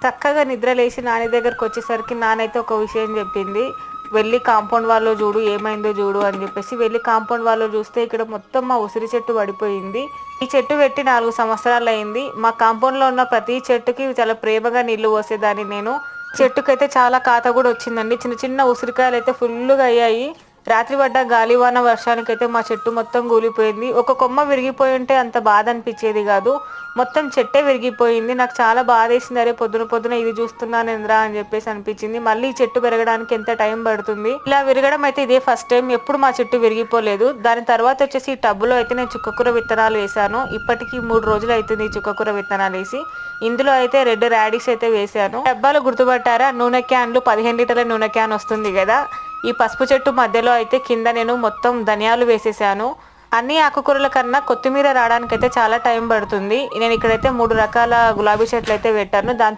చక్కగా నిద్ర లేచి నాని దగ్గరకు వచ్చేసరికి నానైతే ఒక విషయం చెప్పింది. వెళ్ళి కాంపౌండ్ వాళ్ళు చూడు, ఏమైందో చూడు అని చెప్పేసి వెళ్ళి కాంపౌండ్ వాళ్ళు చూస్తే ఇక్కడ మొత్తం మా ఉసిరి చెట్టు పడిపోయింది. ఈ చెట్టు పెట్టి 4 సంవత్సరాలు అయింది. మా కాంపౌండ్లో ఉన్న ప్రతి చెట్టుకి చాలా ప్రేమగా నీళ్లు పోసేదాన్ని నేను. చెట్టుకైతే చాలా కాత కూడా వచ్చిందండి. చిన్న చిన్న ఉసిరికాయలు అయితే ఫుల్గా అయ్యాయి. రాత్రి పడ్డ గాలివాన వర్షానికైతే మా చెట్టు మొత్తం కూలిపోయింది. ఒక కొమ్మ విరిగిపోయి ఉంటే అంత బాధ అనిపించేది కాదు, మొత్తం చెట్టే విరిగిపోయింది. నాకు చాలా బాధ వేసింది. అరే పొద్దున పొద్దున ఇది చూస్తున్నాను ఏంద్రా అని చెప్పేసి అనిపించింది. మళ్ళీ ఈ చెట్టు పెరగడానికి ఎంత టైం పడుతుంది. ఇలా విరగడం అయితే ఇదే ఫస్ట్ టైం. ఎప్పుడు మా చెట్టు విరిగిపోలేదు. దాని తర్వాత వచ్చేసి ఈ టబ్బులో అయితే నేను చుక్కకూర విత్తనాలు వేసాను. ఇప్పటికి 3 రోజులు అవుతుంది ఈ చుక్కకూర విత్తనాలు వేసి. ఇందులో అయితే రెడ్ రాడిష్ అయితే వేసాను. డబ్బాలు గుర్తుపట్టారా? నూనె క్యాన్లు 15 లీటర్ల నూనె క్యాన్ వస్తుంది కదా, ఈ పసుపు చెట్టు మధ్యలో అయితే కింద నేను మొత్తం ధనియాలు వేసేసాను. అన్ని ఆకుకూరల కన్నా కొత్తిమీర రావడానికి అయితే చాలా టైం పడుతుంది. నేను ఇక్కడైతే 3 రకాల గులాబీ చెట్లు అయితే పెట్టాను. దాంతో